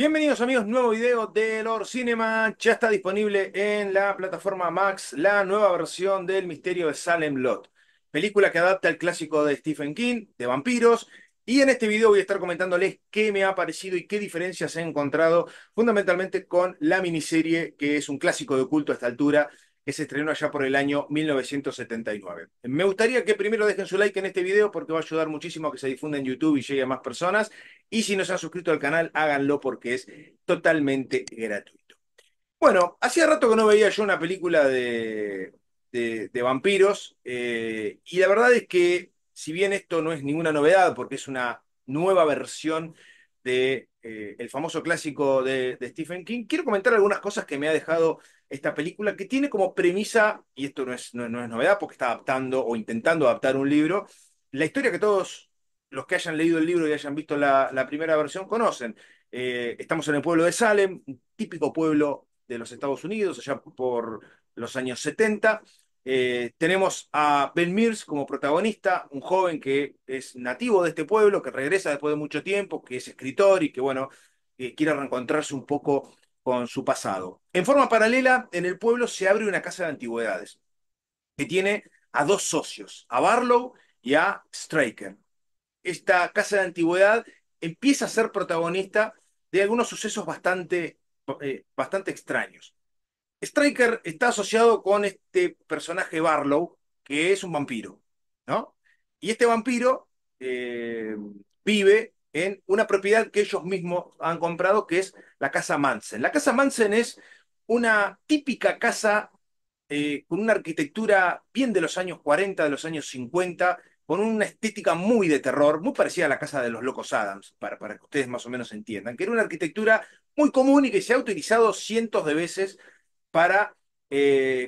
Bienvenidos amigos, nuevo video de Lord Cinema. Ya está disponible en la plataforma Max la nueva versión del Misterio de Salem Lot, película que adapta el clásico de Stephen King, de vampiros. Y en este video voy a estar comentándoles qué me ha parecido y qué diferencias he encontrado, fundamentalmente con la miniserie, que es un clásico de culto a esta altura, que se estrenó allá por el año 1979. Me gustaría que primero dejen su like en este video porque va a ayudar muchísimo a que se difunda en YouTube y llegue a más personas. Y si no se han suscrito al canal, háganlo porque es totalmente gratuito. Bueno, hacía rato que no veía yo una película de vampiros, y la verdad es que si bien esto no es ninguna novedad porque es una nueva versión de el famoso clásico de Stephen King, quiero comentar algunas cosas que me ha dejado esta película, que tiene como premisa, y esto no es novedad porque está adaptando o intentando adaptar un libro, la historia que todos los que hayan leído el libro y hayan visto la primera versión conocen. Estamos en el pueblo de Salem, un típico pueblo de los Estados Unidos, allá por los años 70. Tenemos a Ben Mears como protagonista, un joven que es nativo de este pueblo, que regresa después de mucho tiempo, que es escritor y que, bueno, quiere reencontrarse un poco con su pasado. En forma paralela, en el pueblo se abre una casa de antigüedades que tiene a dos socios, a Barlow y a Straker. Esta casa de antigüedad empieza a ser protagonista de algunos sucesos bastante extraños. Striker está asociado con este personaje Barlow, que es un vampiro, ¿no? Y este vampiro eh, vive en una propiedad que ellos mismos han comprado, que es la Casa Manson. La Casa Manson es una típica casa con una arquitectura bien de los años 40, de los años 50, con una estética muy de terror, muy parecida a la casa de los Locos Adams, para que ustedes más o menos entiendan, que era una arquitectura muy común y que se ha utilizado cientos de veces para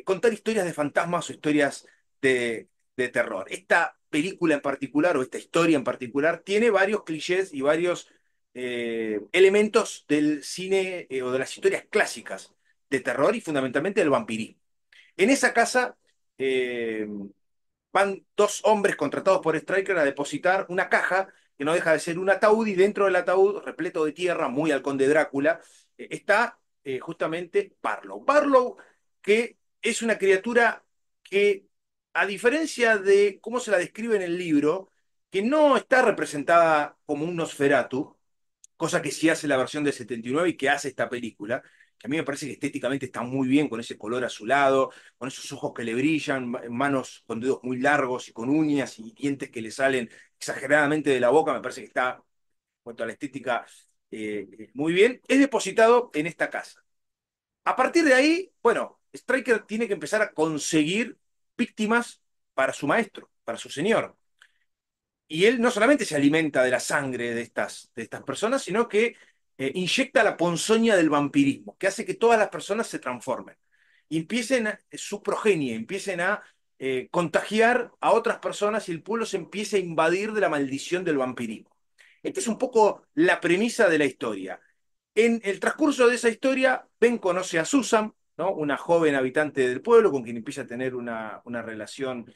contar historias de fantasmas o historias de terror. Esta película en particular, o esta historia en particular, tiene varios clichés y varios elementos del cine o de las historias clásicas de terror y fundamentalmente del vampirismo. En esa casa eh, van dos hombres contratados por Stryker a depositar una caja que no deja de ser un ataúd, y dentro del ataúd, repleto de tierra, muy al conde Drácula, está justamente Barlow. Barlow, que es una criatura que, a diferencia de cómo se la describe en el libro, que no está representada como un Nosferatu, cosa que sí hace la versión del 79 y que hace esta película, que a mí me parece que estéticamente está muy bien, con ese color azulado, con esos ojos que le brillan, manos con dedos muy largos y con uñas y dientes que le salen exageradamente de la boca. Me parece que está, en cuanto a la estética, muy bien. Es depositado en esta casa. A partir de ahí, bueno, Stryker tiene que empezar a conseguir víctimas para su maestro, para su señor. Y él no solamente se alimenta de la sangre de estas personas, sino que inyecta la ponzoña del vampirismo, que hace que todas las personas se transformen. Y empiecen su progenie, empiecen a contagiar a otras personas y el pueblo se empiece a invadir de la maldición del vampirismo. Esta es un poco la premisa de la historia. En el transcurso de esa historia, Ben conoce a Susan, ¿no? Una joven habitante del pueblo con quien empieza a tener una relación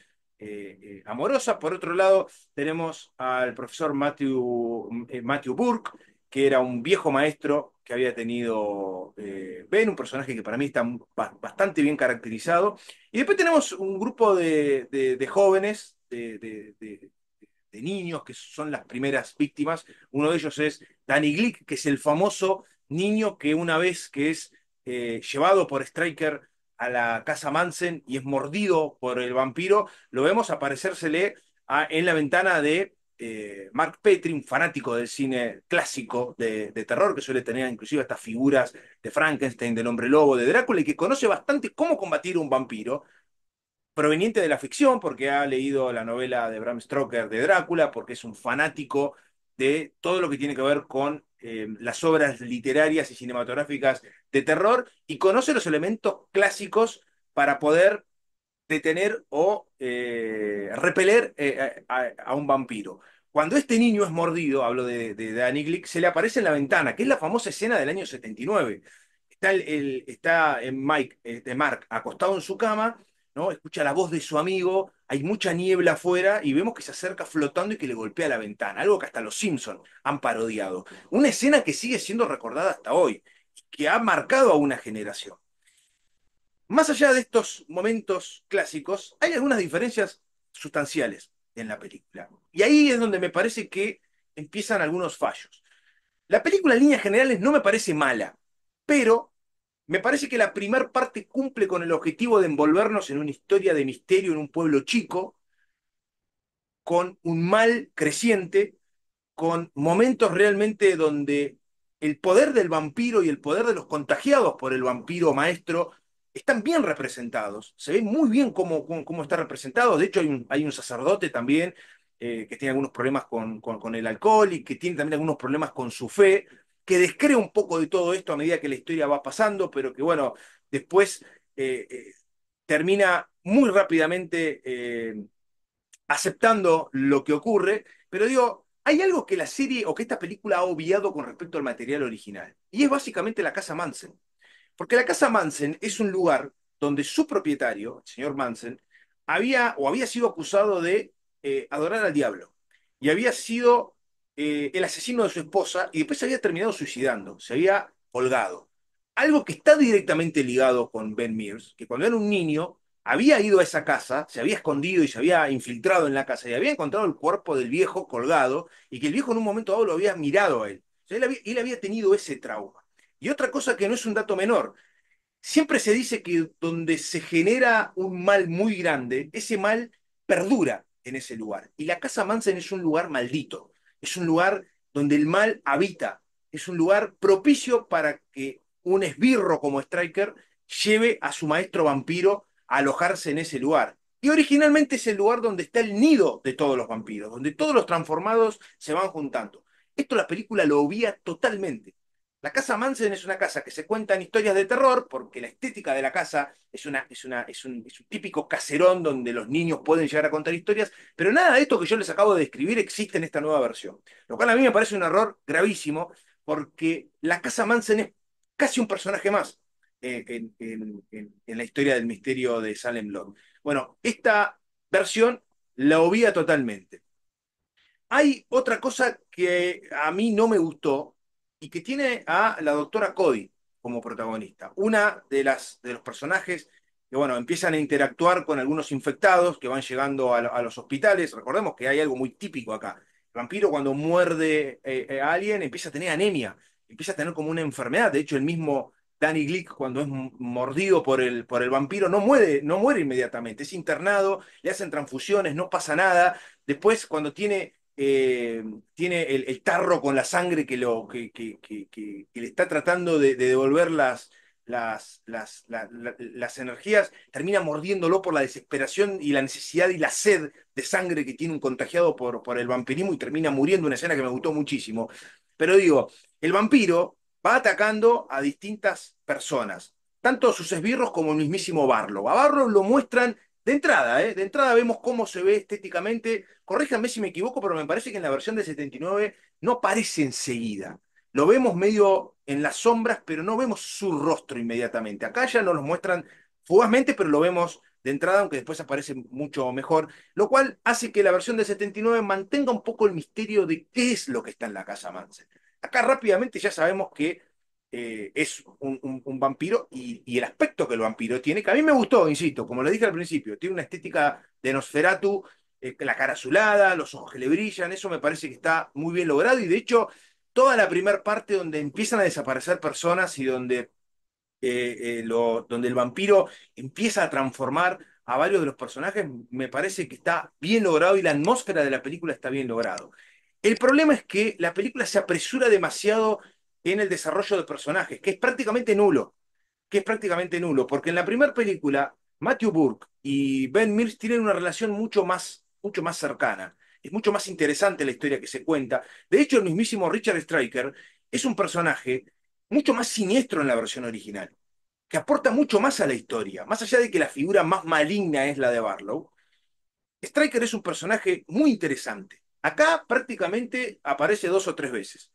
amorosa. Por otro lado, tenemos al profesor Matthew Burke, que era un viejo maestro que había tenido Ben, un personaje que para mí está bastante bien caracterizado. Y después tenemos un grupo de jóvenes, de niños, que son las primeras víctimas. Uno de ellos es Danny Glick, que es el famoso niño que, una vez que es llevado por Stryker a la casa Manson y es mordido por el vampiro, lo vemos aparecérsele en la ventana de Mark Petrie, un fanático del cine clásico de terror, que suele tener inclusive estas figuras de Frankenstein, del hombre lobo, de Drácula, y que conoce bastante cómo combatir un vampiro, proveniente de la ficción, porque ha leído la novela de Bram Stoker de Drácula, porque es un fanático de todo lo que tiene que ver con las obras literarias y cinematográficas de terror, y conoce los elementos clásicos para poder detener o repeler a un vampiro. Cuando este niño es mordido, hablo de Danny Glick, se le aparece en la ventana, que es la famosa escena del año 79. Está Mark acostado en su cama, ¿no? Escucha la voz de su amigo, hay mucha niebla afuera y vemos que se acerca flotando y que le golpea la ventana, algo que hasta los Simpson han parodiado. Una escena que sigue siendo recordada hasta hoy, que ha marcado a una generación. Más allá de estos momentos clásicos, hay algunas diferencias sustanciales en la película. Y ahí es donde me parece que empiezan algunos fallos. La película en líneas generales no me parece mala, pero me parece que la primer parte cumple con el objetivo de envolvernos en una historia de misterio en un pueblo chico, con un mal creciente, con momentos realmente donde el poder del vampiro y el poder de los contagiados por el vampiro maestro están bien representados. Se ve muy bien cómo está representado. De hecho, hay un sacerdote también que tiene algunos problemas con el alcohol y que tiene también algunos problemas con su fe, que descree un poco de todo esto a medida que la historia va pasando, pero que bueno, después termina muy rápidamente aceptando lo que ocurre, pero digo, hay algo que la serie o que esta película ha obviado con respecto al material original, y es básicamente la Casa Manson. Porque la Casa Manson es un lugar donde su propietario, el señor Manson, había sido acusado de adorar al diablo, y había sido el asesino de su esposa, y después se había terminado suicidando, se había colgado. Algo que está directamente ligado con Ben Mears, que cuando era un niño había ido a esa casa, se había escondido y se había infiltrado en la casa y había encontrado el cuerpo del viejo colgado y que el viejo en un momento dado lo había mirado a él. O sea, él había tenido ese trauma. Y otra cosa que no es un dato menor, siempre se dice que donde se genera un mal muy grande, ese mal perdura en ese lugar. Y la Casa Manson es un lugar maldito, es un lugar donde el mal habita, es un lugar propicio para que un esbirro como Striker lleve a su maestro vampiro a alojarse en ese lugar. Y originalmente es el lugar donde está el nido de todos los vampiros, donde todos los transformados se van juntando. Esto la película lo obvia totalmente. La casa Manson es una casa que se cuentan historias de terror, porque la estética de la casa es un típico caserón donde los niños pueden llegar a contar historias, pero nada de esto que yo les acabo de describir existe en esta nueva versión. Lo cual a mí me parece un error gravísimo, porque la casa Manson es casi un personaje más en la historia del misterio de Salem Lot. Bueno, esta versión la obvia totalmente. Hay otra cosa que a mí no me gustó y que tiene a la doctora Cody como protagonista. Una de los personajes que, bueno, empiezan a interactuar con algunos infectados que van llegando a los hospitales. Recordemos que hay algo muy típico acá. El vampiro cuando muerde a alguien empieza a tener anemia, empieza a tener como una enfermedad. De hecho, el mismo Danny Glick, cuando es mordido por el vampiro, no muere inmediatamente. Es internado, le hacen transfusiones, no pasa nada. Después, cuando tiene el tarro con la sangre que le está tratando de devolver las energías, termina mordiéndolo por la desesperación y la necesidad y la sed de sangre que tiene un contagiado por el vampirismo y termina muriendo, una escena que me gustó muchísimo. Pero digo, el vampiro va atacando a distintas personas, tanto sus esbirros como el mismísimo Barlow. A Barlow lo muestran de entrada, ¿eh? De entrada vemos cómo se ve estéticamente. Corríjanme si me equivoco, pero me parece que en la versión de 79 no aparece enseguida. Lo vemos medio en las sombras, pero no vemos su rostro inmediatamente. Acá ya nos lo muestran fugazmente, pero lo vemos de entrada, aunque después aparece mucho mejor, lo cual hace que la versión de 79 mantenga un poco el misterio de qué es lo que está en la casa Manson. Acá rápidamente ya sabemos que es un vampiro y el aspecto que el vampiro tiene, que a mí me gustó, insisto, como le dije al principio, tiene una estética de Nosferatu, la cara azulada, los ojos que le brillan, eso me parece que está muy bien logrado y de hecho toda la primera parte donde empiezan a desaparecer personas y donde el vampiro empieza a transformar a varios de los personajes, me parece que está bien logrado y la atmósfera de la película está bien logrado. El problema es que la película se apresura demasiado en el desarrollo de personajes, que es prácticamente nulo, porque en la primera película Matthew Burke y Ben Mills tienen una relación mucho más cercana. Es mucho más interesante la historia que se cuenta. De hecho, el mismísimo Richard Stryker es un personaje mucho más siniestro en la versión original, que aporta mucho más a la historia. Más allá de que la figura más maligna es la de Barlow, Stryker es un personaje muy interesante. Acá prácticamente aparece dos o tres veces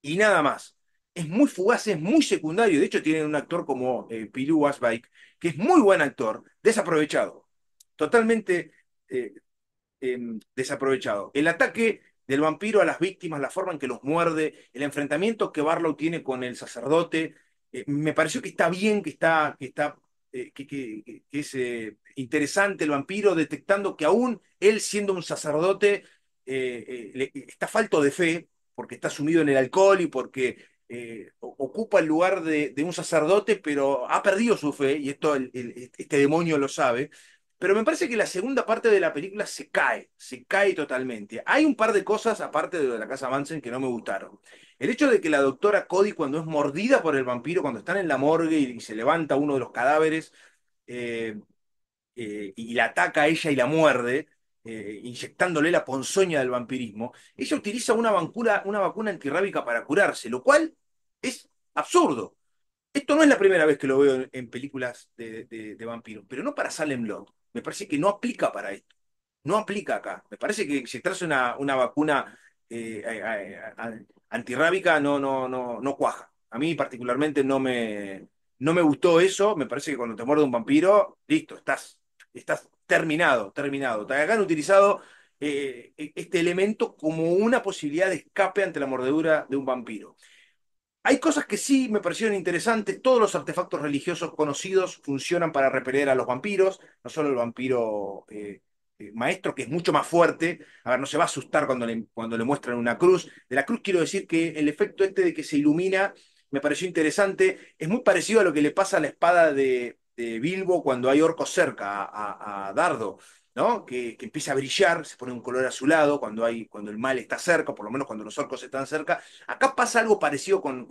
y nada más. Es muy fugaz, es muy secundario. De hecho, tienen un actor como Pilou Asbæk, que es muy buen actor, desaprovechado. totalmente eh, desaprovechado. El ataque del vampiro a las víctimas, la forma en que los muerde, el enfrentamiento que Barlow tiene con el sacerdote, me pareció que está bien, que es interesante el vampiro, detectando que aún él siendo un sacerdote está falto de fe, porque está sumido en el alcohol y porque ocupa el lugar de un sacerdote, pero ha perdido su fe, y esto este demonio lo sabe. Pero me parece que la segunda parte de la película se cae totalmente. Hay un par de cosas, aparte de lo de la casa Manson, que no me gustaron. El hecho de que la doctora Cody, cuando es mordida por el vampiro, cuando están en la morgue y se levanta uno de los cadáveres, eh, y la ataca a ella y la muerde, inyectándole la ponzoña del vampirismo, ella utiliza una vacuna antirrábica para curarse, lo cual es absurdo. Esto no es la primera vez que lo veo en películas de vampiros, pero no para Salem Lot. Me parece que no aplica para esto. No aplica acá. Me parece que si traes una vacuna antirrábica no cuaja. A mí particularmente no me gustó eso. Me parece que cuando te muerde un vampiro, listo, estás terminado, terminado. Acá han utilizado este elemento como una posibilidad de escape ante la mordedura de un vampiro. Hay cosas que sí me parecieron interesantes. Todos los artefactos religiosos conocidos funcionan para repeler a los vampiros, no solo el vampiro maestro, que es mucho más fuerte. A ver, no se va a asustar cuando le muestran una cruz. De la cruz quiero decir que el efecto este de que se ilumina me pareció interesante. Es muy parecido a lo que le pasa a la espada de Bilbo cuando hay orcos cerca, a Dardo. ¿No? Que empieza a brillar, se pone un color azulado cuando el mal está cerca, o por lo menos cuando los orcos están cerca. Acá pasa algo parecido con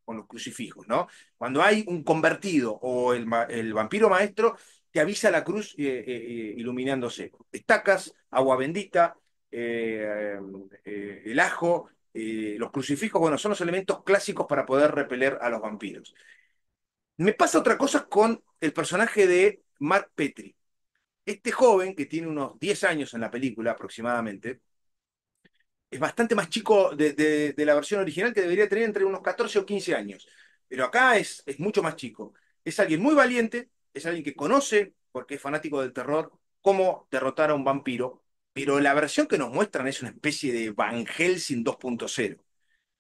los crucifijos, ¿no? Cuando hay un convertido o el vampiro maestro, te avisa la cruz iluminándose. Estacas, agua bendita, el ajo, los crucifijos, bueno, son los elementos clásicos para poder repeler a los vampiros. Me pasa otra cosa con el personaje de Mark Petrie. Este joven, que tiene unos 10 años en la película aproximadamente, es bastante más chico de la versión original, que debería tener entre unos 14 o 15 años. Pero acá es mucho más chico. Es alguien muy valiente, es alguien que conoce, porque es fanático del terror, cómo derrotar a un vampiro, pero la versión que nos muestran es una especie de Van Helsing 2.0.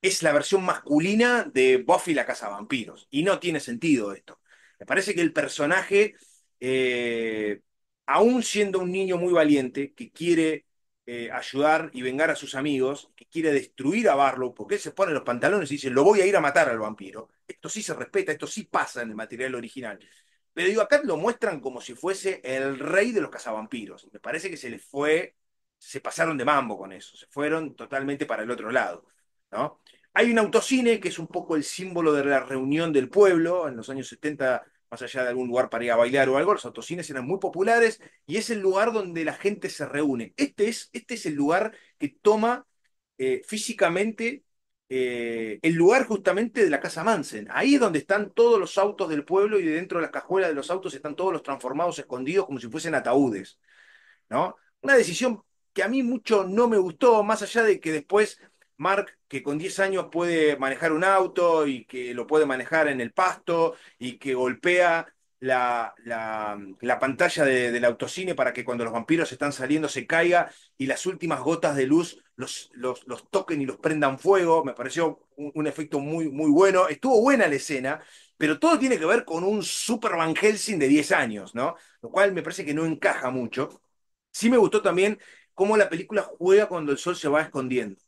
Es la versión masculina de Buffy la Cazavampiros. Y no tiene sentido esto. Me parece que el personaje, eh, aún siendo un niño muy valiente, que quiere ayudar y vengar a sus amigos, que quiere destruir a Barlow, porque él se pone los pantalones y dice, lo voy a ir a matar al vampiro. Esto sí se respeta, esto sí pasa en el material original. Pero digo, acá lo muestran como si fuese el rey de los cazavampiros. Me parece que se pasaron de mambo con eso, se fueron totalmente para el otro lado, ¿no? Hay un autocine que es un poco el símbolo de la reunión del pueblo. En los años 70, más allá de algún lugar para ir a bailar o algo, los autocines eran muy populares y es el lugar donde la gente se reúne. Este es el lugar que toma físicamente el lugar justamente de la Casa Manson. Ahí es donde están todos los autos del pueblo y dentro de las cajuelas de los autos están todos los transformados escondidos como si fuesen ataúdes, ¿no? Una decisión que a mí mucho no me gustó, más allá de que después Mark, que con 10 años puede manejar un auto y que lo puede manejar en el pasto y que golpea la pantalla del autocine para que cuando los vampiros están saliendo se caiga y las últimas gotas de luz los toquen y los prendan fuego. Me pareció un efecto muy bueno. Estuvo buena la escena, pero todo tiene que ver con un Super Van Helsing de 10 años, ¿no? Lo cual me parece que no encaja mucho. Sí me gustó también cómo la película juega cuando el sol se va escondiendo,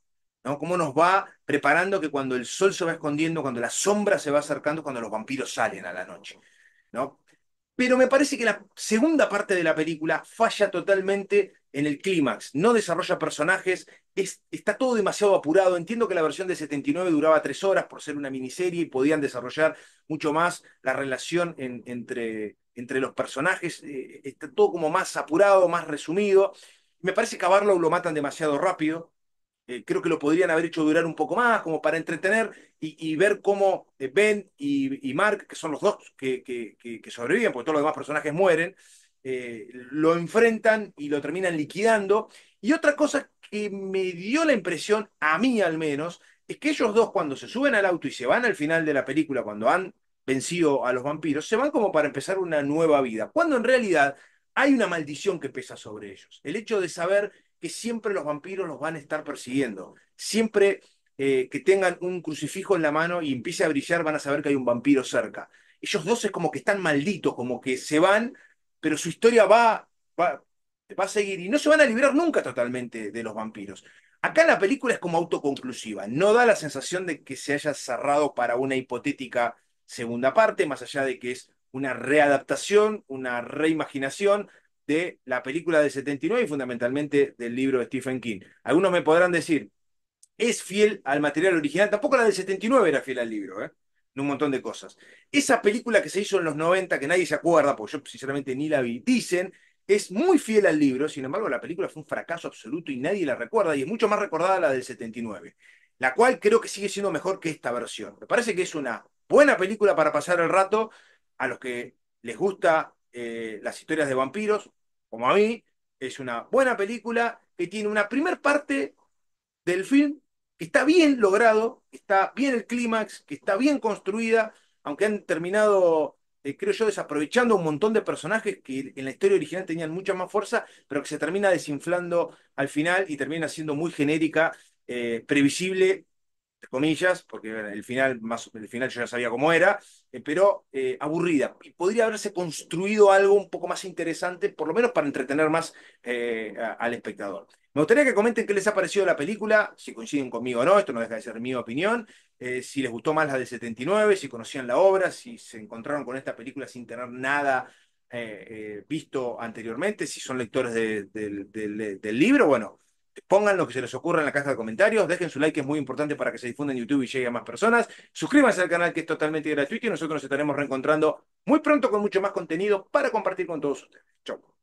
¿no? Cómo nos va preparando que cuando el sol se va escondiendo, cuando la sombra se va acercando, cuando los vampiros salen a la noche, ¿no? Pero me parece que la segunda parte de la película falla totalmente en el clímax. No desarrolla personajes, está todo demasiado apurado. Entiendo que la versión de 79 duraba 3 horas por ser una miniserie y podían desarrollar mucho más la relación entre los personajes. Está todo como más apurado, más resumido. Me parece que a Barlow lo matan demasiado rápido. Creo que lo podrían haber hecho durar un poco más, como para entretener y ver cómo Ben y Mark, que son los dos que sobreviven, porque todos los demás personajes mueren, lo enfrentan y lo terminan liquidando. Y otra cosa que me dio la impresión, a mí al menos, es que ellos dos cuando se suben al auto y se van al final de la película, cuando han vencido a los vampiros, se van como para empezar una nueva vida, cuando en realidad hay una maldición que pesa sobre ellos. El hecho de saber que siempre los vampiros los van a estar persiguiendo. Siempre que tengan un crucifijo en la mano y empiece a brillar, van a saber que hay un vampiro cerca. Ellos dos es como que están malditos, como que se van, pero su historia va a seguir y no se van a librar nunca totalmente de los vampiros. Acá la película es como autoconclusiva, no da la sensación de que se haya cerrado para una hipotética segunda parte, más allá de que es una readaptación, una reimaginación de la película del 79 y fundamentalmente del libro de Stephen King. Algunos me podrán decir, es fiel al material original, tampoco la del 79 era fiel al libro, en un montón de cosas. Esa película que se hizo en los 90, que nadie se acuerda, porque yo sinceramente ni la vi, dicen, es muy fiel al libro, sin embargo la película fue un fracaso absoluto y nadie la recuerda, y es mucho más recordada la del 79, la cual creo que sigue siendo mejor que esta versión. Me parece que es una buena película para pasar el rato a los que les gusta las historias de vampiros, como a mí, es una buena película que tiene una primer parte del film que está bien logrado, que está bien el clímax, que está bien construida, aunque han terminado, creo yo, desaprovechando un montón de personajes que en la historia original tenían mucha más fuerza, pero que se termina desinflando al final y termina siendo muy genérica, previsible comillas, porque el final yo ya sabía cómo era, pero aburrida. Y podría haberse construido algo un poco más interesante, por lo menos para entretener más al espectador. Me gustaría que comenten qué les ha parecido la película, si coinciden conmigo o no, esto no deja de ser mi opinión, si les gustó más la del 79, si conocían la obra, si se encontraron con esta película sin tener nada visto anteriormente, si son lectores del libro, bueno, pongan lo que se les ocurra en la caja de comentarios, dejen su like, que es muy importante para que se difunda en YouTube y llegue a más personas. Suscríbanse al canal, que es totalmente gratuito, y nosotros nos estaremos reencontrando muy pronto con mucho más contenido para compartir con todos ustedes. Chau.